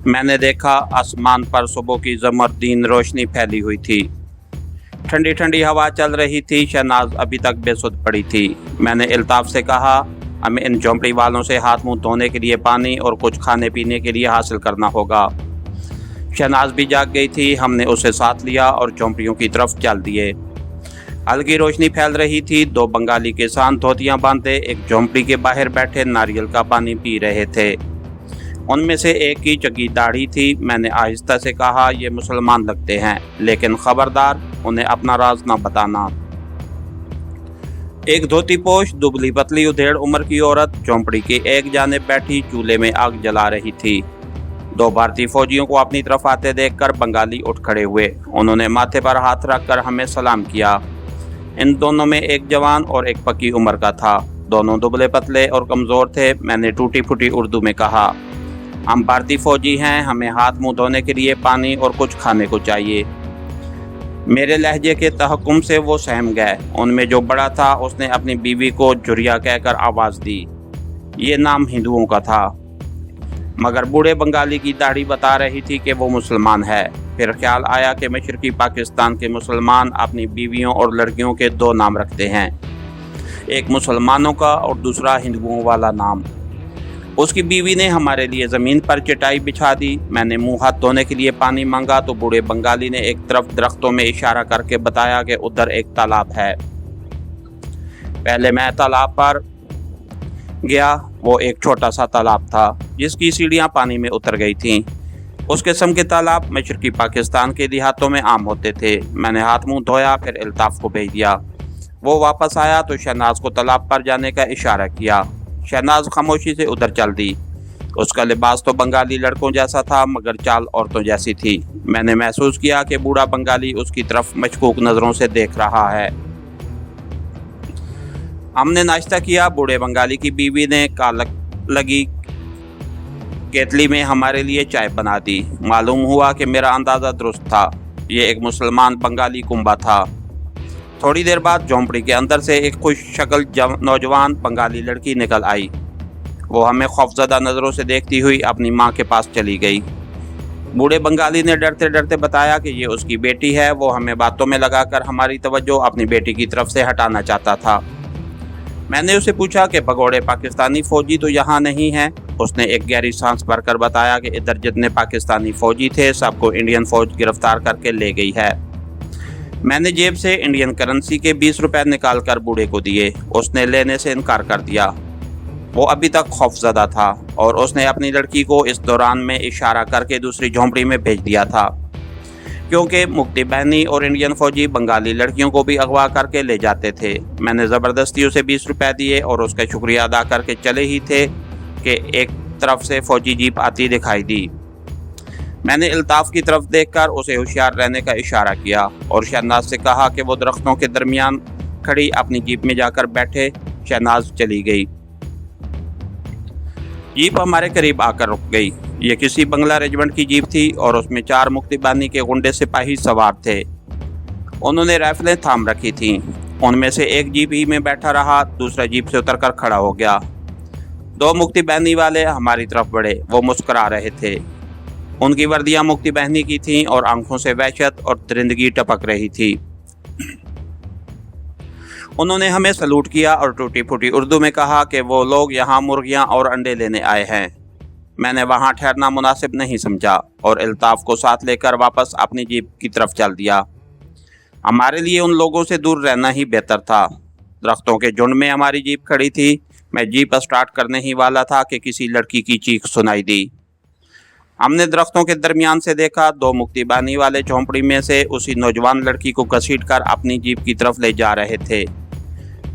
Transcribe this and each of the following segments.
میں نے دیکھا آسمان پر صبح کی زمردین روشنی پھیلی ہوئی تھی۔ ٹھنڈی ٹھنڈی ہوا چل رہی تھی۔ شہناز ابھی تک بے سدھ پڑی تھی۔ میں نے الطاف سے کہا، ہمیں ان جھونپڑی والوں سے ہاتھ منہ دھونے کے لیے پانی اور کچھ کھانے پینے کے لیے حاصل کرنا ہوگا۔ شہناز بھی جاگ گئی تھی۔ ہم نے اسے ساتھ لیا اور جھونپڑیوں کی طرف چل دیے۔ ہلکی روشنی پھیل رہی تھی۔ دو بنگالی کسان دھوتیاں باندھے ایک جھونپڑی کے باہر بیٹھے ناریل کا پانی پی رہے تھے۔ ان میں سے ایک کی چگی داڑھی تھی۔ میں نے آہستہ سے کہا، یہ مسلمان لگتے ہیں، لیکن خبردار انہیں اپنا راز نہ بتانا۔ ایک دھوتی پوش دبلی پتلی ادھیڑ عمر کی عورت جھونپڑی کی ایک جانب بیٹھی چولہے میں آگ جلا رہی تھی۔ دو بھارتی فوجیوں کو اپنی طرف آتے دیکھ کر بنگالی اٹھ کھڑے ہوئے۔ انہوں نے ماتھے پر ہاتھ رکھ کر ہمیں سلام کیا۔ ان دونوں میں ایک جوان اور ایک پکی عمر کا تھا۔ دونوں دبلے پتلے اور کمزور تھے۔ میں نے ٹوٹی پھوٹی اردو میں کہا، ہم بھارتی فوجی ہیں، ہمیں ہاتھ منہ دھونے کے لیے پانی اور کچھ کھانے کو چاہیے۔ میرے لہجے کے تحکم سے وہ سہم گئے۔ ان میں جو بڑا تھا اس نے اپنی بیوی کو جھریا کہہ کر آواز دی۔ یہ نام ہندوؤں کا تھا، مگر بوڑھے بنگالی کی داڑھی بتا رہی تھی کہ وہ مسلمان ہے۔ پھر خیال آیا کہ مشرقی پاکستان کے مسلمان اپنی بیویوں اور لڑکیوں کے دو نام رکھتے ہیں، ایک مسلمانوں کا اور دوسرا ہندوؤں والا نام۔ اس کی بیوی نے ہمارے لیے زمین پر چٹائی بچھا دی۔ میں نے منہ ہاتھ دھونے کے لیے پانی مانگا تو بوڑھے بنگالی نے ایک طرف درختوں میں اشارہ کر کے بتایا کہ ادھر ایک تالاب ہے۔ پہلے میں تالاب پر گیا۔ وہ ایک چھوٹا سا تالاب تھا جس کی سیڑھیاں پانی میں اتر گئی تھیں۔ اس قسم کے تالاب مشرقی پاکستان کے دیہاتوں میں عام ہوتے تھے۔ میں نے ہاتھ منہ دھویا، پھر الطاف کو بھیج دیا۔ وہ واپس آیا تو شہناز کو تالاب پر جانے کا اشارہ کیا۔ شہناز خاموشی سے ادھر چل دی۔ اس کا لباس تو بنگالی لڑکوں جیسا تھا، مگر چال عورتوں جیسی تھی۔ میں نے محسوس کیا کہ بوڑھا بنگالی اس کی طرف مشکوک نظروں سے دیکھ رہا ہے۔ ہم نے ناشتہ کیا۔ بوڑھے بنگالی کی بیوی نے کالک لگی کیتلی میں ہمارے لیے چائے بنا دی۔ معلوم ہوا کہ میرا اندازہ درست تھا، یہ ایک مسلمان بنگالی کنبہ تھا۔ تھوڑی دیر بعد جھونپڑی کے اندر سے ایک خوش شکل نوجوان بنگالی لڑکی نکل آئی۔ وہ ہمیں خوفزدہ نظروں سے دیکھتی ہوئی اپنی ماں کے پاس چلی گئی۔ بوڑھے بنگالی نے ڈرتے ڈرتے بتایا کہ یہ اس کی بیٹی ہے۔ وہ ہمیں باتوں میں لگا کر ہماری توجہ اپنی بیٹی کی طرف سے ہٹانا چاہتا تھا۔ میں نے اسے پوچھا کہ بھگوڑے پاکستانی فوجی تو یہاں نہیں ہیں۔ اس نے ایک گہری سانس بھر کر بتایا کہ ادھر جتنے پاکستانی فوجی تھے سب کو انڈین فوج گرفتار کر کے لے گئی ہے۔ میں نے جیب سے انڈین کرنسی کے 20 روپے نکال کر بوڑھے کو دیے۔ اس نے لینے سے انکار کر دیا۔ وہ ابھی تک خوفزدہ تھا اور اس نے اپنی لڑکی کو اس دوران میں اشارہ کر کے دوسری جھونپڑی میں بھیج دیا تھا، کیونکہ مکتی بہنی اور انڈین فوجی بنگالی لڑکیوں کو بھی اغوا کر کے لے جاتے تھے۔ میں نے زبردستی اسے 20 روپے دیے اور اس کا شکریہ ادا کر کے چلے ہی تھے کہ ایک طرف سے فوجی جیپ آتی دکھائی دی۔ میں نے الطاف کی طرف دیکھ کر اسے ہوشیار رہنے کا اشارہ کیا اور شہناز سے کہا کہ وہ درختوں کے درمیان کھڑی اپنی جیپ میں جا کر بیٹھے۔ شہناز چلی گئی۔ جیپ ہمارے قریب آ کر رک گئی۔ یہ کسی بنگلہ ریجمنٹ کی جیپ تھی اور اس میں 4 مکتی بانی کے غنڈے سپاہی سوار تھے۔ انہوں نے رائفلیں تھام رکھی تھیں۔ ان میں سے ایک جیپ ہی میں بیٹھا رہا، دوسرا جیپ سے اتر کر کھڑا ہو گیا۔ 2 مکتی بہنی والے ہماری طرف بڑھے۔ وہ مسکرا رہے تھے۔ ان کی وردیاں مکتی بہنی کی تھیں اور آنکھوں سے وحشت اور درندگی ٹپک رہی تھی۔ انہوں نے ہمیں سلوٹ کیا اور ٹوٹی پھوٹی اردو میں کہا کہ وہ لوگ یہاں مرغیاں اور انڈے لینے آئے ہیں۔ میں نے وہاں ٹھہرنا مناسب نہیں سمجھا اور الطاف کو ساتھ لے کر واپس اپنی جیپ کی طرف چل دیا۔ ہمارے لیے ان لوگوں سے دور رہنا ہی بہتر تھا۔ درختوں کے جھنڈ میں ہماری جیپ کھڑی تھی۔ میں جیپ اسٹارٹ کرنے ہی والا تھا کہ کسی لڑکی کی چیخ سنائی دی۔ ہم نے درختوں کے درمیان سے دیکھا 2 مکتی بانی والے جھونپڑی میں سے اسی نوجوان لڑکی کو گھسیٹ کر اپنی جیپ کی طرف لے جا رہے تھے۔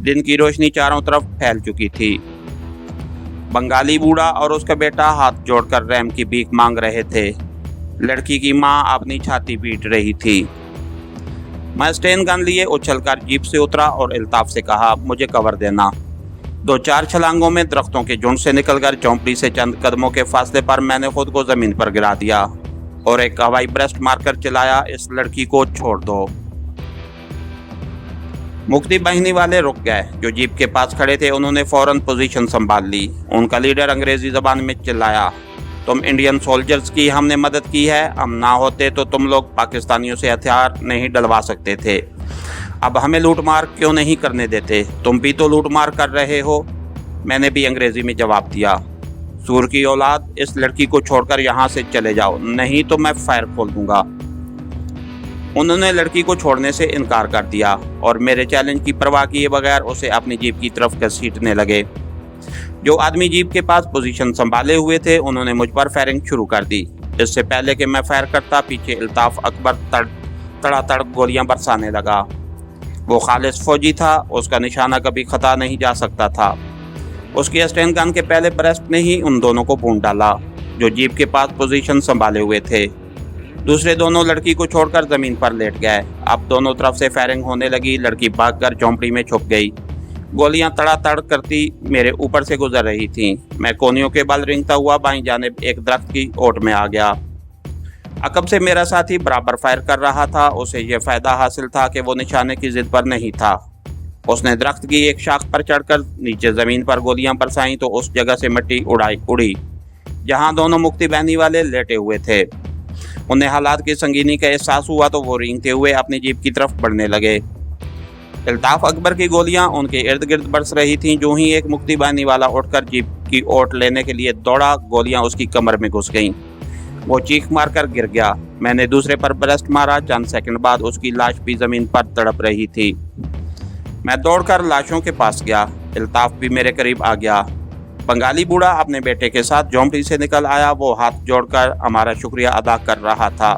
دن کی روشنی چاروں طرف پھیل چکی تھی۔ بنگالی بوڑھا اور اس کا بیٹا ہاتھ جوڑ کر رحم کی بھیک مانگ رہے تھے۔ لڑکی کی ماں اپنی چھاتی پیٹ رہی تھی۔ میں اسٹین گن لیے اچھل کر جیپ سے اترا اور الطاف سے کہا، مجھے کور دینا۔ 2-4 چھلانگوں میں درختوں کے جھنڈ سے نکل کر جھونپڑی سے چند قدموں کے فاصلے پر میں نے خود کو زمین پر گرا دیا اور ایک ہوائی برسٹ مار کر چلایا، اس لڑکی کو چھوڑ دو۔ مکتی بہنی والے رک گئے۔ جو جیپ کے پاس کھڑے تھے انہوں نے فوراً پوزیشن سنبھال لی۔ ان کا لیڈر انگریزی زبان میں چلایا، तुम इंडियन सोल्जर्स की हमने मदद की है, हम ना होते तो तुम लोग पाकिस्तानियों से हथियार नहीं डलवा सकते थे। अब हमें लूट मार क्यों नहीं करने देते? तुम भी तो लूट मार कर रहे हो। मैंने भी अंग्रेजी में जवाब दिया, सूर की औलाद, इस लड़की को छोड़कर यहाँ से चले जाओ, नहीं तो मैं फायर खोल दूंगा। उन्होंने लड़की को छोड़ने से इनकार कर दिया और मेरे चैलेंज की परवाह किए बगैर उसे अपनी जीप की तरफ घसीटने लगे। जो आदमी जीप के पास पोजीशन संभाले हुए थे उन्होंने मुझ पर फायरिंग शुरू कर दी। इससे पहले कि मैं फायर करता, पीछे अल्ताफ अकबर तड़ातड़ गोलियां बरसाने लगा। वो खालिस फौजी था, उसका निशाना कभी खता नहीं जा सकता था। उसकी स्टैंड गन के पहले ब्रेस्ट ने ही उन दोनों को भून डाला जो जीप के पास पोजीशन संभाले हुए थे। दूसरे दोनों लड़की को छोड़कर जमीन पर लेट गए। अब दोनों तरफ से फायरिंग होने लगी। लड़की भागकर झोंपड़ी में छुप गई। गोलियां तड़ातड़ करती मेरे ऊपर से गुजर रही थीं। मैं कोनियों के बल रेंगता हुआ बाईं जानिब एक दरख्त की ओट में आ गया। अकब से मेरा साथी बराबर फायर कर रहा था। उसे यह फायदा हासिल था कि वो निशाने की जिद पर नहीं था। उसने दरख्त की एक शाख पर चढ़कर नीचे जमीन पर गोलियां बरसाईं तो उस जगह से मिट्टी उड़ी जहां दोनों मुक्ति बहनी वाले लेटे हुए थे। उन्हें हालात की संगीनी का एहसास हुआ तो वो रेंगते हुए अपनी जीप की तरफ बढ़ने लगे। अल्ताफ अकबर की गोलियां उनके इर्द गिर्द बरस रही थीं। जो ही एक मुक्ति बहनी वाला उठकर जीप की ओट लेने के लिए दौड़ा, गोलियां उसकी कमर में घुस गईं। वो चीख मारकर गिर गया। मैंने दूसरे पर ब्रेस्ट मारा। चंद सेकंड बाद उसकी लाश भी जमीन पर तड़प रही थी। मैं दौड़कर लाशों के पास गया। अल्ताफ भी मेरे करीब आ गया। बंगाली बूढ़ा अपने बेटे के साथ झोंपड़ी से निकल आया। वो हाथ जोड़कर हमारा शुक्रिया अदा कर रहा था,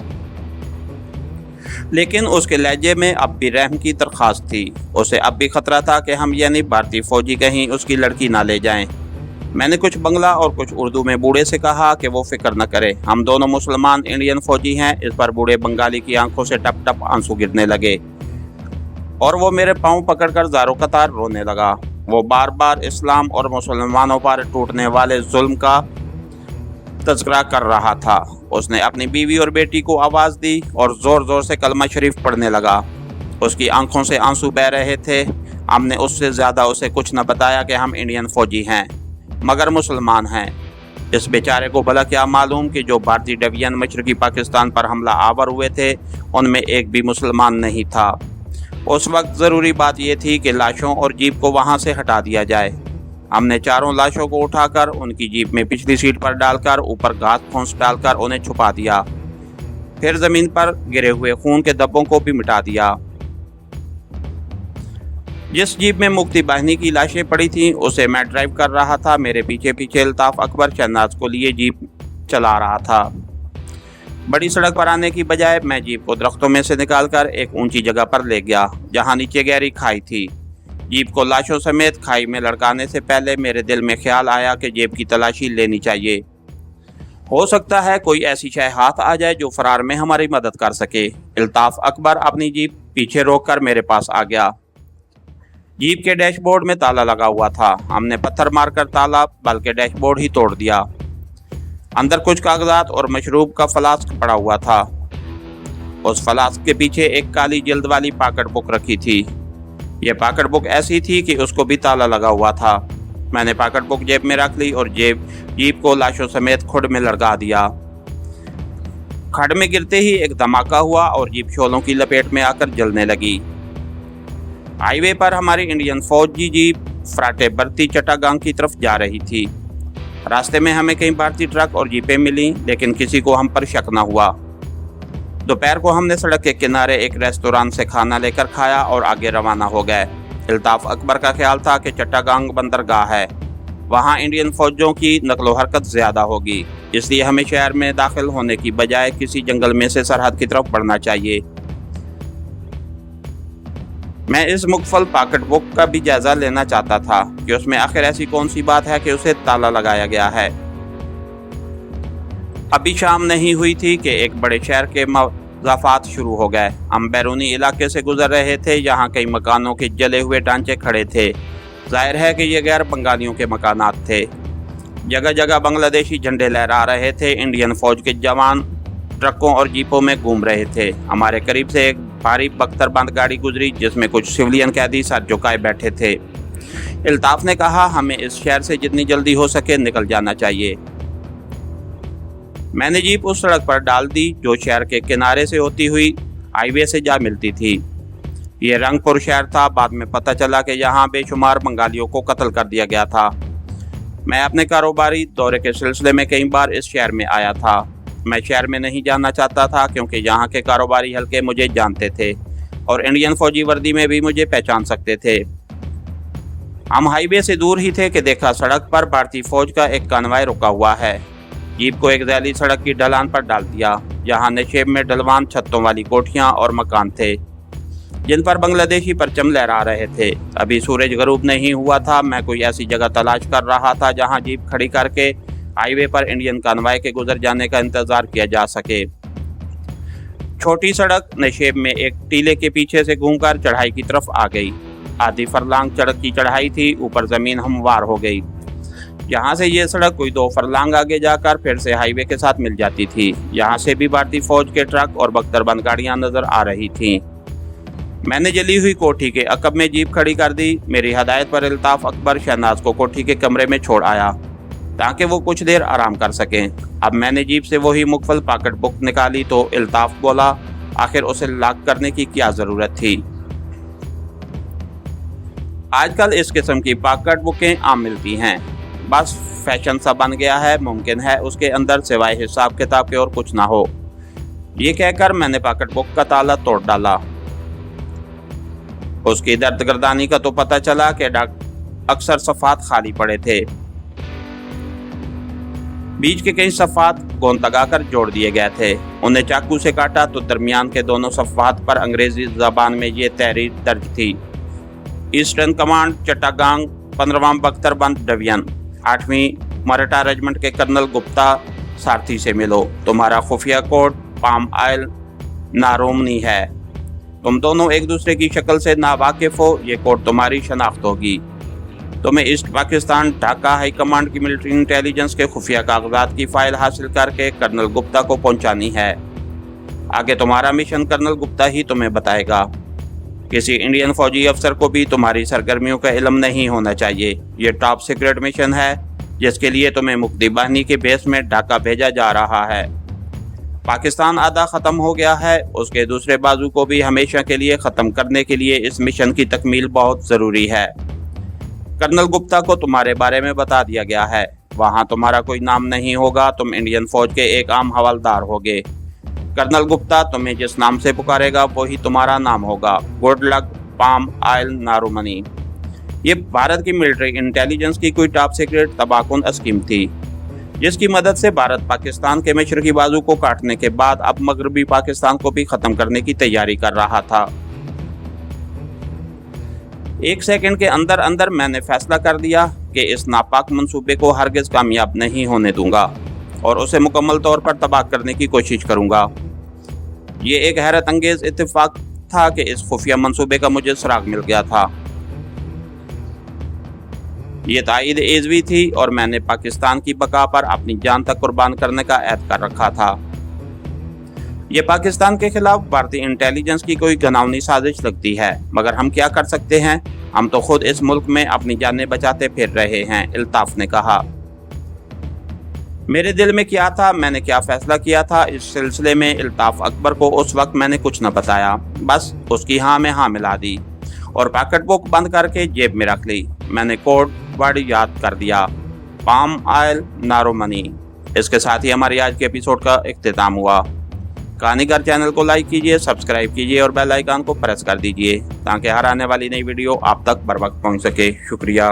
लेकिन उसके लहजे में अब भी रहम की दरख्वास्त थी। उसे अब भी खतरा था कि हम यानी भारतीय फौजी कहीं उसकी लड़की ना ले जाएं। मैंने कुछ बंगला और कुछ उर्दू में बूढ़े से कहा कि वो फिक्र न करे, हम दोनों मुसलमान इंडियन फौजी हैं। इस पर बूढ़े बंगाली की आंखों से टप टप आंसू गिरने लगे और वो मेरे पांव पकड़कर ज़ारो कतार रोने लगा। वो बार बार इस्लाम और मुसलमानों पर टूटने वाले जुल्म का तज़किरा कर रहा था। उसने अपनी बीवी और बेटी को आवाज़ दी और ज़ोर ज़ोर से कलमा शरीफ पढ़ने लगा। उसकी आंखों से आंसू बह रहे थे। हमने उससे ज़्यादा उसे कुछ न बताया कि हम इंडियन फौजी हैं मगर मुसलमान हैं। इस बेचारे को भला क्या मालूम कि जो भारतीय डिवीजन मशरकी पाकिस्तान पर हमला आवर हुए थे उनमें एक भी मुसलमान नहीं था। उस वक्त ज़रूरी बात यह थी कि लाशों और जीप को वहाँ से हटा दिया जाए। हमने चारों लाशों को उठाकर उनकी जीप में पिछली सीट पर डालकर ऊपर घास फूस डालकर उन्हें छुपा दिया। फिर जमीन पर गिरे हुए खून के धब्बों को भी मिटा दिया। जिस जीप में मुक्ति बाहिनी की लाशें पड़ी थीं उसे मैं ड्राइव कर रहा था। मेरे पीछे पीछे अल्ताफ अकबर शहनाज को लिए जीप चला रहा था। बड़ी सड़क पर आने की बजाय मैं जीप को दरख्तों में से निकालकर एक ऊंची जगह पर ले गया जहां नीचे गहरी खाई थी। जीप को लाशों समेत खाई में लड़काने से पहले मेरे दिल में ख्याल आया कि जेब की तलाशी लेनी चाहिए। हो सकता है कोई ऐसी शय हाथ आ जाए जो फरार में हमारी मदद कर सके। अल्ताफ अकबर अपनी जीप पीछे रोककर मेरे पास आ गया। जीप के डैशबोर्ड में ताला लगा हुआ था। हमने पत्थर मारकर ताला बल्कि डैशबोर्ड ही तोड़ दिया। अंदर कुछ कागजात और मशरूब का फ्लास्क पड़ा हुआ था। उस फ्लास्क के पीछे एक काली जल्द वाली पॉकेट बुक रखी थी। यह पॉकेट बुक ऐसी थी कि उसको भी ताला लगा हुआ था। मैंने पॉकेट बुक जेब में रख ली और जीप को लाशों समेत खुड में लटका दिया। खड में गिरते ही एक धमाका हुआ और जीप शोलों की लपेट में आकर जलने लगी। हाईवे पर हमारी इंडियन फौजी जीप फराटे बरती चट्टागांग की तरफ जा रही थी। रास्ते में हमें कई भारतीय ट्रक और जीपें मिली, लेकिन किसी को हम पर शक न हुआ। दोपहर को हमने सड़क के किनारे एक रेस्तोरां से खाना लेकर खाया और आगे रवाना हो गए। अल्ताफ अकबर का ख्याल था कि चट्टागांग बंदरगाह है, वहाँ इंडियन फौजों की नकलो हरकत ज़्यादा होगी, इसलिए हमें शहर में दाखिल होने की बजाय किसी जंगल में से सरहद की तरफ बढ़ना चाहिए। मैं इस मुकफल पॉकेट बुक का भी जायजा लेना चाहता था कि उसमें आखिर ऐसी कौन सी बात है कि उसे ताला लगाया गया है। अभी शाम नहीं हुई थी कि एक बड़े शहर के मज़ाफ़ात शुरू हो गए। हम बैरूनी इलाके से गुजर रहे थे, यहाँ कई मकानों के जले हुए ढांचे खड़े थे। जाहिर है कि ये गैर बंगालियों के मकानात थे। जगह जगह बांग्लादेशी झंडे लहरा रहे थे। इंडियन फौज के जवान ट्रकों और जीपों में घूम रहे थे। हमारे करीब से एक भारी बख्तरबंद गाड़ी गुजरी जिसमें कुछ सिविलियन कैदी सर झुकाए बैठे थे। अल्ताफ ने कहा, हमें इस शहर से जितनी जल्दी हो सके निकल जाना चाहिए। मैंने जीप उस सड़क पर डाल दी जो शहर के किनारे से होती हुई हाईवे से जा मिलती थी। ये रंगपुर शहर था। बाद में पता चला कि यहाँ बेशुमार बंगालियों को कत्ल कर दिया गया था। मैं अपने कारोबारी दौरे के सिलसिले में कई बार इस शहर में आया था। मैं शहर में नहीं जाना चाहता था क्योंकि यहाँ के कारोबारी हल्के मुझे जानते थे और इंडियन फौजी वर्दी में भी मुझे पहचान सकते थे। हम हाईवे से दूर ही थे कि देखा सड़क पर भारतीय फौज का एक कॉन्वॉय रुका हुआ है। जीप को एक जैली सड़क की ढलान पर डाल दिया, जहाँ नशेब में ढलवान छतों वाली कोठियाँ और मकान थे जिन पर बांग्लादेशी परचम लहरा रहे थे। अभी सूरज गरूब नहीं हुआ था। मैं कोई ऐसी जगह तलाश कर रहा था जहां जीप खड़ी करके हाईवे पर इंडियन कॉन्वॉय के गुजर जाने का इंतजार किया जा सके। छोटी सड़क नशेब में एक टीले के पीछे से घूमकर चढ़ाई की तरफ आ गई। आधी फरलांग सड़क की चढ़ाई थी। ऊपर जमीन हमवार हो गई। यहाँ से ये सड़क कोई 2 फरलांग आगे जाकर फिर से हाईवे के साथ मिल जाती थी। यहाँ से भी भारतीय फौज के ट्रक और बख्तरबंद गाड़ियां नजर आ रही थीं। मैंने जली हुई कोठी के अकब में जीप खड़ी कर दी। मेरी हदायत पर इल्ताफ अकबर शहनाज को कोठी के कमरे में छोड़ आया ताकि वो कुछ देर आराम कर सकें। अब मैंने जीप से वही मुकफल पॉकेट बुक निकाली तो इल्ताफ बोला, आखिर उसे लॉक करने की क्या जरूरत थी? आजकल इस किस्म की पॉकेट बुकें आम मिलती हैं। बस फैशन सा बन गया है। मुमकिन है उसके अंदर सिवाय हिसाब किताब के और कुछ ना हो। ये कहकर मैंने पॉकेट बुक का ताला तोड़ डाला। उसकी दर्दगर्दानी का तो पता चला कि अक्सर सफ़ात खाली पड़े थे। बीच के कई सफ़ात गोंद लगाकर जोड़ दिए गए थे। उन्हें चाकू से काटा तो दरमियान के दोनों सफ़ात पर अंग्रेजी ज़बान में ये तहरीर दर्ज थी, ईस्टर्न कमांड चट्टागांग 15वां बख्तरबंद डिवीजन 8वीं मराठा रेजिमेंट के कर्नल गुप्ता सारथी से मिलो। तुम्हारा खुफिया कोड पाम आयल नारोमनी है। तुम दोनों एक दूसरे की शक्ल से नावाकिफ हो। ये कोड तुम्हारी शनाख्त होगी। तुम्हें east Pakistan Dhaka high command की मिलिट्री इंटेलिजेंस के खुफिया कागजात की फाइल हासिल करके कर्नल गुप्ता को पहुंचानी है। आगे तुम्हारा मिशन कर्नल गुप्ता ही तुम्हें बताएगा। किसी इंडियन फौजी अफसर को भी तुम्हारी सरगर्मियों का इल्म नहीं होना चाहिए। ये टॉप सीक्रेट मिशन है जिसके लिए तुम्हें मुक्ति बाहिनी के बेस में ढाका भेजा जा रहा है। पाकिस्तान आधा ख़त्म हो गया है। उसके दूसरे बाजू को भी हमेशा के लिए ख़त्म करने के लिए इस मिशन की तकमील बहुत ज़रूरी है। कर्नल गुप्ता को तुम्हारे बारे में बता दिया गया है। वहाँ तुम्हारा कोई नाम नहीं होगा। तुम इंडियन फौज के एक आम हवलदार होगे। कर्नल गुप्ता तुम्हें जिस नाम से पुकारेगा वही तुम्हारा नाम होगा। गुड लक पाम आयल नारोमनी। ये भारत की मिलिट्री इंटेलिजेंस की कोई टॉप सीक्रेट तबाहकुन स्कीम थी जिसकी मदद से भारत पाकिस्तान के मशरकी बाजू को काटने के बाद अब मगरबी पाकिस्तान को भी खत्म करने की तैयारी कर रहा था। 1 सेकंड के अंदर अंदर मैंने फैसला कर दिया कि इस नापाक मंसूबे को हरगिज कामयाब नहीं होने दूंगा और उसे मुकम्मल तौर पर तबाह करने की कोशिश करूंगा। ये एक हैरत अंगेज इत्तेफाक था कि इस खुफिया मंसूबे का मुझे सुराग मिल गया था। ये ताईद एज़वी थी और मैंने पाकिस्तान की बका पर अपनी जान तक कुर्बान करने का ऐद कर रखा था। ये पाकिस्तान के खिलाफ भारतीय इंटेलिजेंस की कोई घिनौनी साजिश लगती है, मगर हम क्या कर सकते हैं? हम तो खुद इस मुल्क में अपनी जानें बचाते फिर रहे हैं, इल्ताफ ने कहा। मेरे दिल में क्या था, मैंने क्या फैसला किया था, इस सिलसिले में इल्ताफ अकबर को उस वक्त मैंने कुछ न बताया। बस उसकी हाँ में हाँ मिला दी और पॉकेट बुक बंद करके जेब में रख ली। मैंने कोड वर्ड याद कर दिया, पाम आयल नारोमनी। इसके साथ ही हमारी आज के एपिसोड का इख्तिताम हुआ। कहानीगर चैनल को लाइक कीजिए, सब्सक्राइब कीजिए और बेल आइकन को प्रेस कर दीजिए ताकि हर आने वाली नई वीडियो आप तक बर वक्त पहुँच सके। शुक्रिया।